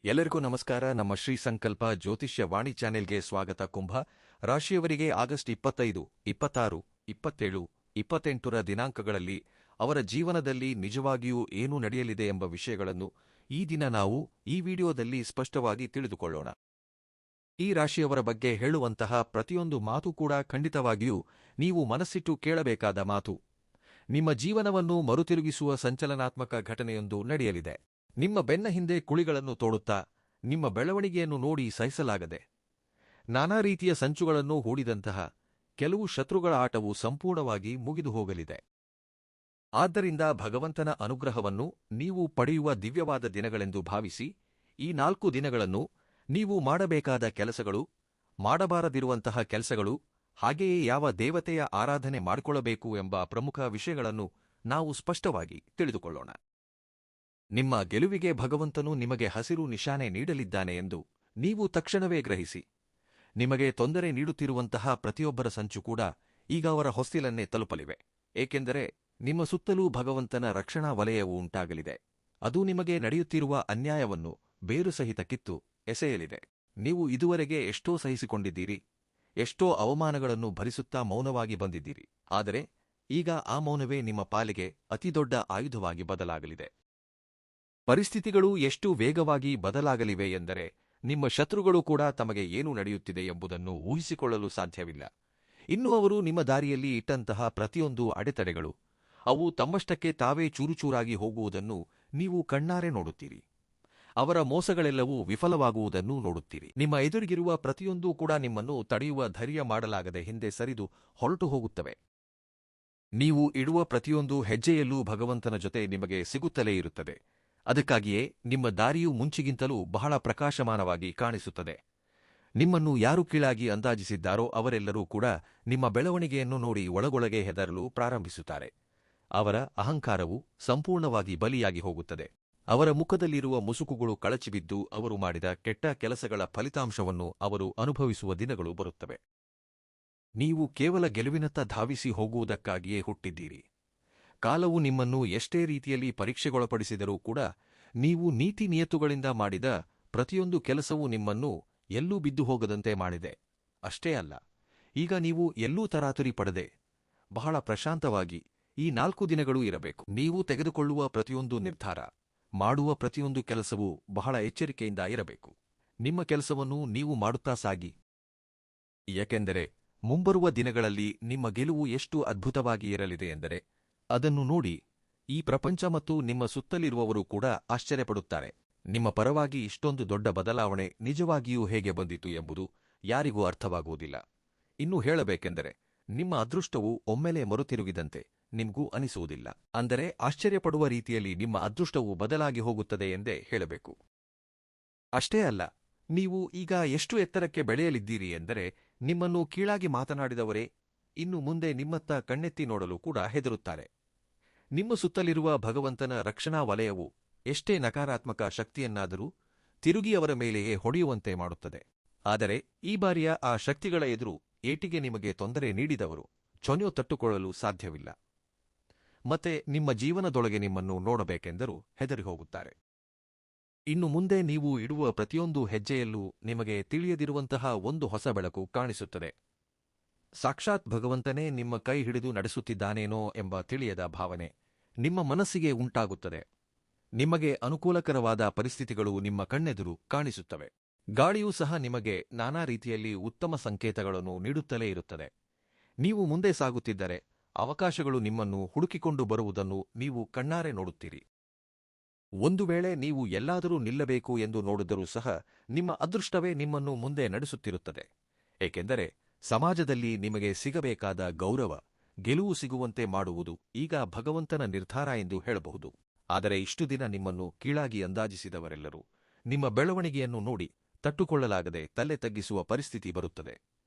ಎಲ್ಲರಿಗೂ ನಮಸ್ಕಾರ. ನಮ್ಮ ಶ್ರೀ ಸಂಕಲ್ಪ ಜ್ಯೋತಿಷ್ಯ ವಾಣಿ ಚಾನೆಲ್ಗೆ ಸ್ವಾಗತ. ಕುಂಭ ರಾಶಿಯವರಿಗೆ ಆಗಸ್ಟ್ 25, 26, 27, 28ರ ದಿನಾಂಕಗಳಲ್ಲಿ ಅವರ ಜೀವನದಲ್ಲಿ ನಿಜವಾಗಿಯೂ ಏನು ನಡೆಯಲಿದೆ ಎಂಬ ವಿಷಯಗಳನ್ನು ಈ ದಿನ ನಾವು ಈ ವಿಡಿಯೋದಲ್ಲಿ ಸ್ಪಷ್ಟವಾಗಿ ತಿಳಿದುಕೊಳ್ಳೋಣ. ಈ ರಾಶಿಯವರ ಬಗ್ಗೆ ಹೇಳುವಂತಹ ಪ್ರತಿಯೊಂದು ಮಾತು ಕೂಡ ಖಂಡಿತವಾಗಿಯೂ ನೀವು ಮನಸ್ಸಿಟ್ಟು ಕೇಳಬೇಕಾದ ಮಾತು. ನಿಮ್ಮ ಜೀವನವನ್ನು ಮರುತಿರುಗಿಸುವ ಸಂಚಲನಾತ್ಮಕ ಘಟನೆಯೊಂದು ನಡೆಯಲಿದೆ. ನಿಮ್ಮ ಬೆನ್ನ ಹಿಂದೆ ಕುಳಿಗಳನ್ನು ತೋಡುತ್ತಾ ನಿಮ್ಮ ಬೆಳವಣಿಗೆಯನ್ನು ನೋಡಿ ಸಹಿಸಲಾಗದೆ ನಾನಾ ರೀತಿಯ ಸಂಚುಗಳನ್ನು ಹೂಡಿದಂತಹ ಕೆಲವು ಶತ್ರುಗಳ ಆಟವು ಸಂಪೂರ್ಣವಾಗಿ ಮುಗಿದು ಹೋಗಲಿದೆ. ಆದ್ದರಿಂದ ಭಗವಂತನ ಅನುಗ್ರಹವನ್ನು ನೀವು ಪಡೆಯುವ ದಿವ್ಯವಾದ ದಿನಗಳೆಂದು ಭಾವಿಸಿ ಈ 4 ದಿನಗಳನ್ನು ನೀವು ಮಾಡಬೇಕಾದ ಕೆಲಸಗಳು, ಮಾಡಬಾರದಿರುವಂತಹ ಕೆಲಸಗಳು, ಹಾಗೆಯೇ ಯಾವ ದೇವತೆಯ ಆರಾಧನೆ ಮಾಡಿಕೊಳ್ಳಬೇಕು ಎಂಬ ಪ್ರಮುಖ ವಿಷಯಗಳನ್ನು ನಾವು ಸ್ಪಷ್ಟವಾಗಿ ತಿಳಿದುಕೊಳ್ಳೋಣ. ನಿಮ್ಮ ಗೆಲುವಿಗೆ ಭಗವಂತನು ನಿಮಗೆ ಹಸಿರು ನಿಶಾನೆ ನೀಡಲಿದ್ದಾನೆ ಎಂದು ನೀವು ತಕ್ಷಣವೇ ಗ್ರಹಿಸಿ. ನಿಮಗೆ ತೊಂದರೆ ನೀಡುತ್ತಿರುವಂತಹ ಪ್ರತಿಯೊಬ್ಬರ ಸಂಚು ಕೂಡ ಈಗ ಅವರ ಹೊಸ್ತಿಲನ್ನೇ ತಲುಪಲಿವೆ. ಏಕೆಂದರೆ ನಿಮ್ಮ ಸುತ್ತಲೂ ಭಗವಂತನ ರಕ್ಷಣಾ ವಲಯವು ಉಂಟಾಗಲಿದೆ. ಅದು ನಿಮಗೆ ನಡೆಯುತ್ತಿರುವ ಅನ್ಯಾಯವನ್ನು ಬೇರು ಸಹಿತ ಕಿತ್ತು ಎಸೆಯಲಿದೆ. ನೀವು ಇದುವರೆಗೆ ಎಷ್ಟೋ ಸಹಿಸಿಕೊಂಡಿದ್ದೀರಿ, ಎಷ್ಟೋ ಅವಮಾನಗಳನ್ನು ಭರಿಸುತ್ತಾ ಮೌನವಾಗಿ ಬಂದಿದ್ದೀರಿ. ಆದರೆ ಈಗ ಆ ಮೌನವೇ ನಿಮ್ಮ ಪಾಲಿಗೆ ಅತಿದೊಡ್ಡ ಆಯುಧವಾಗಿ ಬದಲಾಗಲಿದೆ. ಪರಿಸ್ಥಿತಿಗಳು ಎಷ್ಟು ವೇಗವಾಗಿ ಬದಲಾಗಲಿವೆ ಎಂದರೆ ನಿಮ್ಮ ಶತ್ರುಗಳು ಕೂಡ ತಮಗೆ ಏನು ನಡೆಯುತ್ತಿದೆ ಎಂಬುದನ್ನು ಊಹಿಸಿಕೊಳ್ಳಲು ಸಾಧ್ಯವಿಲ್ಲ. ಇನ್ನು ಅವರು ನಿಮ್ಮ ದಾರಿಯಲ್ಲಿ ಇಟ್ಟಂತಹ ಪ್ರತಿಯೊಂದು ಅಡೆತಡೆಗಳು ಅವು ತಮ್ಮಷ್ಟಕ್ಕೆ ತಾವೇ ಚೂರುಚೂರಾಗಿ ಹೋಗುವುದನ್ನು ನೀವು ಕಣ್ಣಾರೆ ನೋಡುತ್ತೀರಿ. ಅವರ ಮೋಸಗಳೆಲ್ಲವೂ ವಿಫಲವಾಗುವುದನ್ನು ನೋಡುತ್ತೀರಿ. ನಿಮ್ಮ ಎದುರಿಗಿರುವ ಪ್ರತಿಯೊಂದೂ ಕೂಡ ನಿಮ್ಮನ್ನು ತಡೆಯುವ ಧೈರ್ಯ ಮಾಡಲಾಗದೆ ಹಿಂದೆ ಸರಿದು ಹೊರಟು ಹೋಗುತ್ತವೆ. ನೀವು ಇಡುವ ಪ್ರತಿಯೊಂದು ಹೆಜ್ಜೆಯಲ್ಲೂ ಭಗವಂತನ ಜೊತೆ ನಿಮಗೆ ಸಿಗುತ್ತಲೇ ಇರುತ್ತದೆ. ಅದಕ್ಕಾಗಿಯೇ ನಿಮ್ಮ ದಾರಿಯು ಮುಂಚಿಗಿಂತಲೂ ಬಹಳ ಪ್ರಕಾಶಮಾನವಾಗಿ ಕಾಣಿಸುತ್ತದೆ. ನಿಮ್ಮನ್ನು ಯಾರು ಕೀಳಾಗಿ ಅಂದಾಜಿಸಿದ್ದಾರೋ ಅವರೆಲ್ಲರೂ ಕೂಡ ನಿಮ್ಮ ಬೆಳವಣಿಗೆಯನ್ನು ನೋಡಿ ಒಳಗೊಳಗೆ ಹೆದರಲು ಪ್ರಾರಂಭಿಸುತ್ತಾರೆ. ಅವರ ಅಹಂಕಾರವು ಸಂಪೂರ್ಣವಾಗಿ ಬಲಿಯಾಗಿ ಹೋಗುತ್ತದೆ. ಅವರ ಮುಖದಲ್ಲಿರುವ ಮುಸುಕುಗಳು ಕಳಚಿಬಿದ್ದು ಅವರು ಮಾಡಿದ ಕೆಟ್ಟ ಕೆಲಸಗಳ ಫಲಿತಾಂಶವನ್ನು ಅವರು ಅನುಭವಿಸುವ ದಿನಗಳು ಬರುತ್ತವೆ. ನೀವು ಕೇವಲ ಗೆಲುವಿನತ್ತ ಧಾವಿಸಿ ಹೋಗುವುದಕ್ಕಾಗಿಯೇ ಹುಟ್ಟಿದ್ದೀರಿ. ಕಾಲವು ನಿಮ್ಮನ್ನು ಎಷ್ಟೇ ರೀತಿಯಲ್ಲಿ ಪರೀಕ್ಷೆಗೊಳಪಡಿಸಿದರೂ ಕೂಡ ನೀವು ನೀತಿ ನಿಯತ್ತುಗಳಿಂದ ಮಾಡಿದ ಪ್ರತಿಯೊಂದು ಕೆಲಸವೂ ನಿಮ್ಮನ್ನು ಎಲ್ಲೂ ಬಿದ್ದು ಹೋಗದಂತೆ ಮಾಡಿದೆ. ಅಷ್ಟೇ ಅಲ್ಲ, ಈಗ ನೀವು ಎಲ್ಲೂ ತರಾತುರಿ ಪಡದೆ ಬಹಳ ಪ್ರಶಾಂತವಾಗಿ ಈ 4 ದಿನಗಳೂ ಇರಬೇಕು. ನೀವು ತೆಗೆದುಕೊಳ್ಳುವ ಪ್ರತಿಯೊಂದು ನಿರ್ಧಾರ, ಮಾಡುವ ಪ್ರತಿಯೊಂದು ಕೆಲಸವೂ ಬಹಳ ಎಚ್ಚರಿಕೆಯಿಂದ ಇರಬೇಕು. ನಿಮ್ಮ ಕೆಲಸವನ್ನು ನೀವು ಮಾಡುತ್ತಾ ಸಾಗಿ. ಏಕೆಂದರೆ ಮುಂಬರುವ ದಿನಗಳಲ್ಲಿ ನಿಮ್ಮ ಗೆಲುವು ಎಷ್ಟು ಅದ್ಭುತವಾಗಿ ಇರಲಿದೆ ಎಂದರೆ ಅದನ್ನು ನೋಡಿ ಈ ಪ್ರಪಂಚ ಮತ್ತು ನಿಮ್ಮ ಸುತ್ತಲಿರುವವರು ಕೂಡ ಆಶ್ಚರ್ಯಪಡುತ್ತಾರೆ. ನಿಮ್ಮ ಪರವಾಗಿ ಇಷ್ಟೊಂದು ದೊಡ್ಡ ಬದಲಾವಣೆ ನಿಜವಾಗಿಯೂ ಹೇಗೆ ಬಂದಿತು ಎಂಬುದು ಯಾರಿಗೂ ಅರ್ಥವಾಗುವುದಿಲ್ಲ. ಇನ್ನೂ ಹೇಳಬೇಕೆಂದರೆ ನಿಮ್ಮ ಅದೃಷ್ಟವು ಒಮ್ಮೆಲೆ ಮರುತಿರುಗಿದಂತೆ ನಿಮಗೂ ಅನಿಸುವುದಿಲ್ಲ. ಅಂದರೆ ಆಶ್ಚರ್ಯಪಡುವ ರೀತಿಯಲ್ಲಿ ನಿಮ್ಮ ಅದೃಷ್ಟವು ಬದಲಾಗಿ ಹೋಗುತ್ತದೆ ಎಂದೇ ಹೇಳಬೇಕು. ಅಷ್ಟೇ ಅಲ್ಲ, ನೀವು ಈಗ ಎಷ್ಟು ಎತ್ತರಕ್ಕೆ ಬೆಳೆಯಲಿದ್ದೀರಿ ಎಂದರೆ ನಿಮ್ಮನ್ನು ಕೀಳಾಗಿ ಮಾತನಾಡಿದವರೇ ಇನ್ನು ಮುಂದೆ ನಿಮ್ಮತ್ತ ಕಣ್ಣೆತ್ತಿ ನೋಡಲು ಕೂಡ ಹೆದರುತ್ತಾರೆ. ನಿಮ್ಮ ಸುತ್ತಲಿರುವ ಭಗವಂತನ ರಕ್ಷಣಾ ವಲಯವು ಎಷ್ಟೇ ನಕಾರಾತ್ಮಕ ಶಕ್ತಿಯನ್ನಾದರೂ ತಿರುಗಿ ಅವರ ಮೇಲೆಯೇ ಹೊಡೆಯುವಂತೆ ಮಾಡುತ್ತದೆ. ಆದರೆ ಈ ಬಾರಿಯ ಆ ಶಕ್ತಿಗಳ ಎದುರು ಏಟಿಗೆ ನಿಮಗೆ ತೊಂದರೆ ನೀಡಿದವರು ಚೊನ್ಯೋ ತಟ್ಟುಕೊಳ್ಳಲು ಸಾಧ್ಯವಿಲ್ಲ. ಮತ್ತೆ ನಿಮ್ಮ ಜೀವನದೊಳಗೆ ನಿಮ್ಮನ್ನು ನೋಡಬೇಕೆಂದರೂ ಹೆದರಿ ಹೋಗುತ್ತಾರೆ. ಇನ್ನು ಮುಂದೆ ನೀವು ಇಡುವ ಪ್ರತಿಯೊಂದು ಹೆಜ್ಜೆಯಲ್ಲೂ ನಿಮಗೆ ತಿಳಿಯದಿರುವಂತಹ ಒಂದು ಹೊಸ ಬೆಳಕು ಕಾಣಿಸುತ್ತದೆ. ಸಾಕ್ಷಾತ್ ಭಗವಂತನೇ ನಿಮ್ಮ ಕೈ ಹಿಡಿದು ನಡೆಸುತ್ತಿದ್ದಾನೇನೋ ಎಂಬ ತಿಳಿಯದ ಭಾವನೆ ನಿಮ್ಮ ಮನಸ್ಸಿಗೆ ಉಂಟಾಗುತ್ತದೆ. ನಿಮಗೆ ಅನುಕೂಲಕರವಾದ ಪರಿಸ್ಥಿತಿಗಳು ನಿಮ್ಮ ಕಣ್ಣೆದುರು ಕಾಣಿಸುತ್ತವೆ. ಗಾಳಿಯೂ ಸಹ ನಿಮಗೆ ನಾನಾ ರೀತಿಯಲ್ಲಿ ಉತ್ತಮ ಸಂಕೇತಗಳನ್ನು ನೀಡುತ್ತಲೇ ಇರುತ್ತದೆ. ನೀವು ಮುಂದೆ ಸಾಗುತ್ತಿದ್ದರೆ ಅವಕಾಶಗಳು ನಿಮ್ಮನ್ನು ಹುಡುಕಿಕೊಂಡು ಬರುವುದನ್ನು ನೀವು ಕಣ್ಣಾರೆ ನೋಡುತ್ತೀರಿ. ಒಂದು ವೇಳೆ ನೀವು ಎಲ್ಲಾದರೂ ನಿಲ್ಲಬೇಕು ಎಂದು ನೋಡಿದರೂ ಸಹ ನಿಮ್ಮ ಅದೃಷ್ಟವೇ ನಿಮ್ಮನ್ನು ಮುಂದೆ ನಡೆಸುತ್ತಿರುತ್ತದೆ. ಏಕೆಂದರೆ ಸಮಾಜದಲ್ಲಿ ನಿಮಗೆ ಸಿಗಬೇಕಾದ ಗೌರವ, ಗೆಲುವು ಸಿಗುವಂತೆ ಮಾಡುವುದು ಈಗ ಭಗವಂತನ ನಿರ್ಧಾರ ಎಂದು ಹೇಳಬಹುದು. ಆದರೆ ಇಷ್ಟು ದಿನ ನಿಮ್ಮನ್ನು ಕೀಳಾಗಿ ಅಂದಾಜಿಸಿದವರೆಲ್ಲರೂ ನಿಮ್ಮ ಬೆಳವಣಿಗೆಯನ್ನು ನೋಡಿ ತಟ್ಟುಕೊಳ್ಳಲಾಗದೆ ತಲೆ ತಗ್ಗಿಸುವ ಪರಿಸ್ಥಿತಿ ಬರುತ್ತದೆ.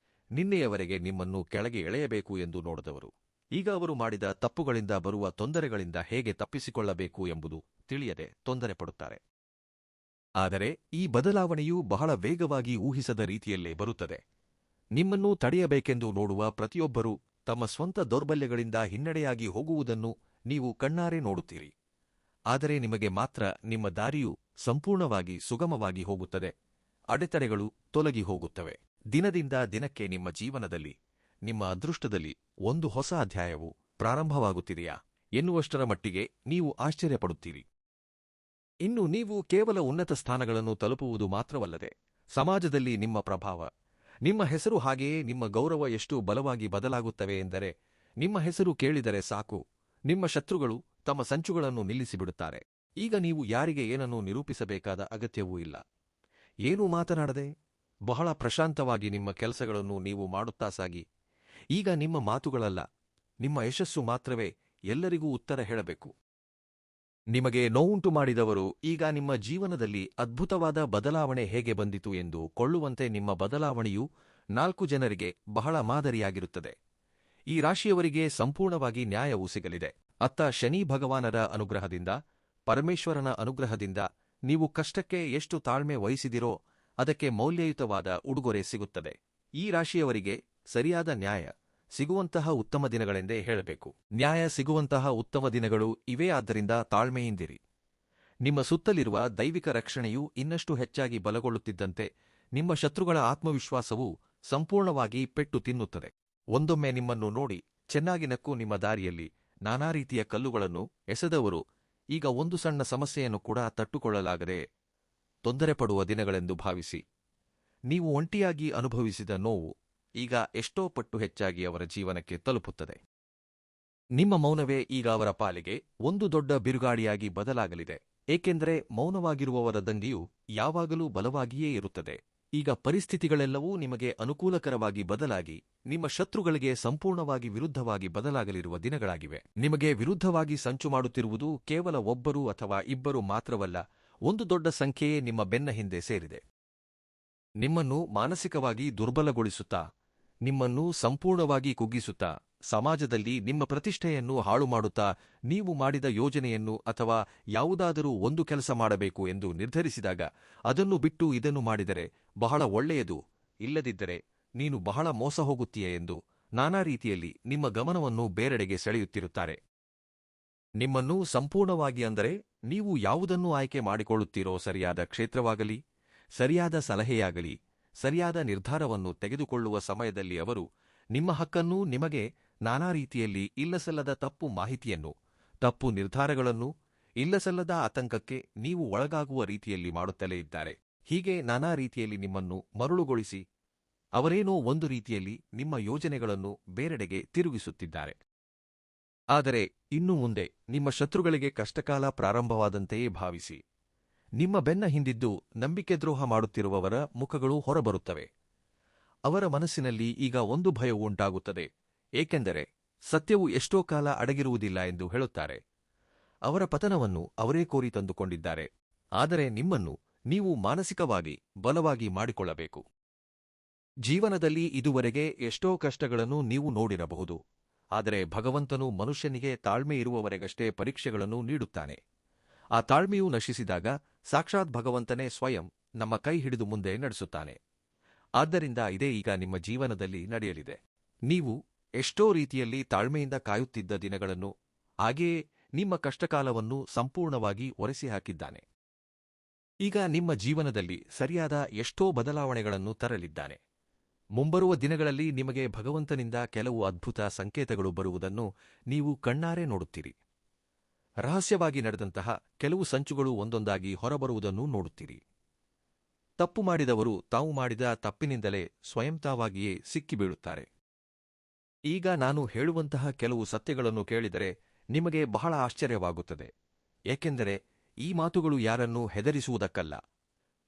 ನಿನ್ನೆಯವರೆಗೆ ನಿಮ್ಮನ್ನು ಕೆಳಗೆ ಎಳೆಯಬೇಕು ಎಂದು ನೋಡಿದವರು ಈಗ ಅವರು ಮಾಡಿದ ತಪ್ಪುಗಳಿಂದ ಬರುವ ತೊಂದರೆಗಳಿಂದ ಹೇಗೆ ತಪ್ಪಿಸಿಕೊಳ್ಳಬೇಕು ಎಂಬುದು ತಿಳಿಯದೆ ತೊಂದರೆ ಪಡುತ್ತಾರೆ. ಆದರೆ ಈ ಬದಲಾವಣೆಯು ಬಹಳ ವೇಗವಾಗಿ ಊಹಿಸದ ರೀತಿಯಲ್ಲೇ ಬರುತ್ತದೆ. ನಿಮ್ಮನ್ನು ತಡೆಯಬೇಕೆಂದು ನೋಡುವ ಪ್ರತಿಯೊಬ್ಬರೂ ತಮ್ಮ ಸ್ವಂತ ದೌರ್ಬಲ್ಯಗಳಿಂದ ಹಿನ್ನಡೆಯಾಗಿ ಹೋಗುವುದನ್ನು ನೀವು ಕಣ್ಣಾರೆ ನೋಡುತ್ತೀರಿ. ಆದರೆ ನಿಮಗೆ ಮಾತ್ರ ನಿಮ್ಮ ದಾರಿಯು ಸಂಪೂರ್ಣವಾಗಿ ಸುಗಮವಾಗಿ ಹೋಗುತ್ತದೆ. ಅಡೆತಡೆಗಳು ತೊಲಗಿ ಹೋಗುತ್ತವೆ. ದಿನದಿಂದ ದಿನಕ್ಕೆ ನಿಮ್ಮ ಜೀವನದಲ್ಲಿ, ನಿಮ್ಮ ಅದೃಷ್ಟದಲ್ಲಿ ಒಂದು ಹೊಸ ಅಧ್ಯಾಯವು ಪ್ರಾರಂಭವಾಗುತ್ತಿದೆಯಾ ಎನ್ನುವಷ್ಟರ ಮಟ್ಟಿಗೆ ನೀವು ಆಶ್ಚರ್ಯಪಡುತ್ತೀರಿ. ಇನ್ನು ನೀವು ಕೇವಲ ಉನ್ನತ ಸ್ಥಾನಗಳನ್ನು ತಲುಪುವುದು ಮಾತ್ರವಲ್ಲದೆ, ಸಮಾಜದಲ್ಲಿ ನಿಮ್ಮ ಪ್ರಭಾವ, ನಿಮ್ಮ ಹೆಸರು ಹಾಗೆಯೇ ನಿಮ್ಮ ಗೌರವ ಎಷ್ಟು ಬಲವಾಗಿ ಬದಲಾಗುತ್ತವೆ ಎಂದರೆ, ನಿಮ್ಮ ಹೆಸರು ಕೇಳಿದರೆ ಸಾಕು, ನಿಮ್ಮ ಶತ್ರುಗಳು ತಮ್ಮ ಸಂಚುಗಳನ್ನು ನಿಲ್ಲಿಸಿಬಿಡುತ್ತಾರೆ. ಈಗ ನೀವು ಯಾರಿಗೆ ಏನನ್ನೂ ನಿರೂಪಿಸಬೇಕಾದ ಅಗತ್ಯವೂ ಇಲ್ಲ. ಏನೂ ಮಾತನಾಡದೆ ಬಹಳ ಪ್ರಶಾಂತವಾಗಿ ನಿಮ್ಮ ಕೆಲಸಗಳನ್ನು ನೀವು ಮಾಡುತ್ತಾ ಸಾಗಿ. ಈಗ ನಿಮ್ಮ ಮಾತುಗಳಲ್ಲ, ನಿಮ್ಮ ಯಶಸ್ಸು ಮಾತ್ರವೇ ಎಲ್ಲರಿಗೂ ಉತ್ತರ ಹೇಳಬೇಕು. ನಿಮಗೆ ನೋವುಂಟು ಮಾಡಿದವರು ಈಗ ನಿಮ್ಮ ಜೀವನದಲ್ಲಿ ಅದ್ಭುತವಾದ ಬದಲಾವಣೆ ಹೇಗೆ ಬಂದಿತು ಎಂದು ಕೊಳ್ಳುವಂತೆ ನಿಮ್ಮ ಬದಲಾವಣೆಯು 4 ಜನರಿಗೆ ಬಹಳ ಮಾದರಿಯಾಗಿರುತ್ತದೆ. ಈ ರಾಶಿಯವರಿಗೆ ಸಂಪೂರ್ಣವಾಗಿ ನ್ಯಾಯವು ಸಿಗಲಿದೆ. ಅತ್ತ ಶನಿ ಭಗವಾನರ ಅನುಗ್ರಹದಿಂದ, ಪರಮೇಶ್ವರನ ಅನುಗ್ರಹದಿಂದ ನೀವು ಕಷ್ಟಕ್ಕೆ ಎಷ್ಟು ತಾಳ್ಮೆ ವಹಿಸಿದಿರೋ ಅದಕ್ಕೆ ಮೌಲ್ಯಯುತವಾದ ಉಡುಗೊರೆ ಸಿಗುತ್ತದೆ. ಈ ರಾಶಿಯವರಿಗೆ ಸರಿಯಾದ ನ್ಯಾಯ ಸಿಗುವಂತಹ ಉತ್ತಮ ದಿನಗಳೆಂದೇ ಹೇಳಬೇಕು. ನ್ಯಾಯ ಸಿಗುವಂತಹ ಉತ್ತಮ ದಿನಗಳು ಇವೇ. ಆದ್ದರಿಂದ ತಾಳ್ಮೆಯಿಂದಿರಿ. ನಿಮ್ಮ ಸುತ್ತಲಿರುವ ದೈವಿಕ ರಕ್ಷಣೆಯು ಇನ್ನಷ್ಟು ಹೆಚ್ಚಾಗಿ ಬಲಗೊಳ್ಳುತ್ತಿದ್ದಂತೆ ನಿಮ್ಮ ಶತ್ರುಗಳ ಆತ್ಮವಿಶ್ವಾಸವು ಸಂಪೂರ್ಣವಾಗಿ ಪೆಟ್ಟು ತಿನ್ನುತ್ತದೆ. ಒಂದೊಮ್ಮೆ ನಿಮ್ಮನ್ನು ನೋಡಿ ಚೆನ್ನಾಗಿ ನಕ್ಕು ನಿಮ್ಮ ದಾರಿಯಲ್ಲಿ ನಾನಾ ರೀತಿಯ ಕಲ್ಲುಗಳನ್ನು ಎಸೆದವರು ಈಗ ಒಂದು ಸಣ್ಣ ಸಮಸ್ಯೆಯನ್ನು ಕೂಡ ತಟ್ಟುಕೊಳ್ಳಲಾಗದೆ ತೊಂದರೆಪಡುವ ದಿನಗಳೆಂದು ಭಾವಿಸಿ. ನೀವು ಒಂಟಿಯಾಗಿ ಅನುಭವಿಸಿದ ನೋವು ಈಗ ಎಷ್ಟೋ ಪಟ್ಟು ಹೆಚ್ಚಾಗಿ ಅವರ ಜೀವನಕ್ಕೆ ತಲುಪುತ್ತದೆ. ನಿಮ್ಮ ಮೌನವೇ ಈಗ ಅವರ ಪಾಲಿಗೆ ಒಂದು ದೊಡ್ಡ ಬಿರುಗಾಳಿಯಾಗಿ ಬದಲಾಗಲಿದೆ. ಏಕೆಂದರೆ ಮೌನವಾಗಿರುವವರ ದಂಗೆಯು ಯಾವಾಗಲೂ ಬಲವಾಗಿಯೇ ಇರುತ್ತದೆ. ಈಗ ಪರಿಸ್ಥಿತಿಗಳೆಲ್ಲವೂ ನಿಮಗೆ ಅನುಕೂಲಕರವಾಗಿ ಬದಲಾಗಿ ನಿಮ್ಮ ಶತ್ರುಗಳಿಗೆ ಸಂಪೂರ್ಣವಾಗಿ ವಿರುದ್ಧವಾಗಿ ಬದಲಾಗಲಿರುವ ದಿನಗಳಾಗಿವೆ. ನಿಮಗೆ ವಿರುದ್ಧವಾಗಿ ಸಂಚು ಮಾಡುತ್ತಿರುವುದು ಕೇವಲ ಒಬ್ಬರು ಅಥವಾ ಇಬ್ಬರು ಮಾತ್ರವಲ್ಲ, ಒಂದು ದೊಡ್ಡ ಸಂಖ್ಯೆಯೇ ನಿಮ್ಮ ಬೆನ್ನ ಹಿಂದೆ ಸೇರಿದೆ. ನಿಮ್ಮನ್ನು ಮಾನಸಿಕವಾಗಿ ದುರ್ಬಲಗೊಳಿಸುತ್ತಾ, ನಿಮ್ಮನ್ನು ಸಂಪೂರ್ಣವಾಗಿ ಕುಗ್ಗಿಸುತ್ತಾ, ಸಮಾಜದಲ್ಲಿ ನಿಮ್ಮ ಪ್ರತಿಷ್ಠೆಯನ್ನು ಹಾಳು ಮಾಡುತ್ತಾ, ನೀವು ಮಾಡಿದ ಯೋಜನೆಯನ್ನು ಅಥವಾ ಯಾವುದಾದರೂ ಒಂದು ಕೆಲಸ ಮಾಡಬೇಕು ಎಂದು ನಿರ್ಧರಿಸಿದಾಗ ಅದನ್ನು ಬಿಟ್ಟು ಇದನ್ನು ಮಾಡಿದರೆ ಬಹಳ ಒಳ್ಳೆಯದು, ಇಲ್ಲದಿದ್ದರೆ ನೀನು ಬಹಳ ಮೋಸ ಹೋಗುತ್ತೀಯ ಎಂದು ನಾನಾ ರೀತಿಯಲ್ಲಿ ನಿಮ್ಮ ಗಮನವನ್ನು ಬೇರೆಡೆಗೆ ಸೆಳೆಯುತ್ತಿರುತ್ತಾರೆ. ನಿಮ್ಮನ್ನು ಸಂಪೂರ್ಣವಾಗಿ, ಅಂದರೆ ನೀವು ಯಾವುದನ್ನು ಆಯ್ಕೆ ಮಾಡಿಕೊಳ್ಳುತ್ತೀರೋ, ಸರಿಯಾದ ಕ್ಷೇತ್ರವಾಗಲಿ, ಸರಿಯಾದ ಸಲಹೆಯಾಗಲಿ, ಸರಿಯಾದ ನಿರ್ಧಾರವನ್ನು ತೆಗೆದುಕೊಳ್ಳುವ ಸಮಯದಲ್ಲಿ ಅವರು ನಿಮ್ಮ ಹಕ್ಕನ್ನೂ ನಿಮಗೆ ನಾನಾ ರೀತಿಯಲ್ಲಿ ಇಲ್ಲಸಲ್ಲದ ತಪ್ಪು ಮಾಹಿತಿಯನ್ನು, ತಪ್ಪು ನಿರ್ಧಾರಗಳನ್ನು, ಇಲ್ಲಸಲ್ಲದ ಆತಂಕಕ್ಕೆ ನೀವು ಒಳಗಾಗುವ ರೀತಿಯಲ್ಲಿ ಮಾಡುತ್ತಲೇ ಇದ್ದಾರೆ. ಹೀಗೆ ನಾನಾ ರೀತಿಯಲ್ಲಿ ನಿಮ್ಮನ್ನು ಮರುಳುಗೊಳಿಸಿ ಅವರೇನೋ ಒಂದು ರೀತಿಯಲ್ಲಿ ನಿಮ್ಮ ಯೋಜನೆಗಳನ್ನು ಬೇರೆಡೆಗೆ ತಿರುಗಿಸುತ್ತಿದ್ದಾರೆ. ಆದರೆ ಇನ್ನು ಮುಂದೆ ನಿಮ್ಮ ಶತ್ರುಗಳಿಗೆ ಕಷ್ಟಕಾಲ ಪ್ರಾರಂಭವಾದಂತೆಯೇ ಭಾವಿಸಿ. ನಿಮ್ಮ ಬೆನ್ನ ಹಿಂದಿದ್ದು ನಂಬಿಕೆ ದ್ರೋಹ ಮಾಡುತ್ತಿರುವವರ ಮುಖಗಳು ಹೊರಬರುತ್ತವೆ. ಅವರ ಮನಸ್ಸಿನಲ್ಲಿ ಈಗ ಒಂದು ಭಯವು ಉಂಟಾಗುತ್ತದೆ. ಏಕೆಂದರೆ ಸತ್ಯವು ಎಷ್ಟೋ ಕಾಲ ಅಡಗಿರುವುದಿಲ್ಲ ಎಂದು ಹೇಳುತ್ತಾರೆ. ಅವರ ಪತನವನ್ನು ಅವರೇ ಕೋರಿ ತಂದುಕೊಂಡಿದ್ದಾರೆ. ಆದರೆ ನಿಮ್ಮನ್ನು ನೀವು ಮಾನಸಿಕವಾಗಿ ಬಲವಾಗಿ ಮಾಡಿಕೊಳ್ಳಬೇಕು. ಜೀವನದಲ್ಲಿ ಇದುವರೆಗೆ ಎಷ್ಟೋ ಕಷ್ಟಗಳನ್ನು ನೀವು ನೋಡಿರಬಹುದು. ಆದರೆ ಭಗವಂತನು ಮನುಷ್ಯನಿಗೆ ತಾಳ್ಮೆ ಇರುವವರೆಗಷ್ಟೇ ಪರೀಕ್ಷೆಗಳನ್ನು ನೀಡುತ್ತಾನೆ. ಆ ತಾಳ್ಮೆಯು ನಶಿಸಿದಾಗ ಸಾಕ್ಷಾತ್ ಭಗವಂತನೇ ಸ್ವಯಂ ನಮ್ಮ ಕೈ ಹಿಡಿದು ಮುಂದೆ ನಡೆಸುತ್ತಾನೆ. ಆದ್ದರಿಂದ ಇದೇ ಈಗ ನಿಮ್ಮ ಜೀವನದಲ್ಲಿ ನಡೆಯಲಿದೆ. ನೀವು ಎಷ್ಟೋ ರೀತಿಯಲ್ಲಿ ತಾಳ್ಮೆಯಿಂದ ಕಾಯುತ್ತಿದ್ದ ದಿನಗಳನ್ನು, ಹಾಗೆಯೇ ನಿಮ್ಮ ಕಷ್ಟಕಾಲವನ್ನು ಸಂಪೂರ್ಣವಾಗಿ ಒರೆಸಿ ಹಾಕಿದ್ದಾನೆ. ಈಗ ನಿಮ್ಮ ಜೀವನದಲ್ಲಿ ಸರಿಯಾದ ಎಷ್ಟೋ ಬದಲಾವಣೆಗಳನ್ನು ತರಲಿದ್ದಾನೆ. ಮುಂಬರುವ ದಿನಗಳಲ್ಲಿ ನಿಮಗೆ ಭಗವಂತನಿಂದ ಕೆಲವು ಅದ್ಭುತ ಸಂಕೇತಗಳು ಬರುವುದನ್ನು ನೀವು ಕಣ್ಣಾರೆ ನೋಡುತ್ತೀರಿ. ರಹಸ್ಯವಾಗಿ ನಡೆದಂತಹ ಕೆಲವು ಸಂಚುಗಳು ಒಂದೊಂದಾಗಿ ಹೊರಬರುವುದನ್ನು ನೋಡುತ್ತೀರಿ. ತಪ್ಪು ಮಾಡಿದವರು ತಾವು ಮಾಡಿದ ತಪ್ಪಿನಿಂದಲೇ ಸ್ವಯಂತಾವಾಗಿಯೇ ಸಿಕ್ಕಿಬೀಳುತ್ತಾರೆ. ಈಗ ನಾನು ಹೇಳುವಂತಹ ಕೆಲವು ಸತ್ಯಗಳನ್ನು ಕೇಳಿದರೆ ನಿಮಗೆ ಬಹಳ ಆಶ್ಚರ್ಯವಾಗುತ್ತದೆ. ಏಕೆಂದರೆ ಈ ಮಾತುಗಳು ಯಾರನ್ನೂ ಹೆದರಿಸುವುದಕ್ಕಲ್ಲ,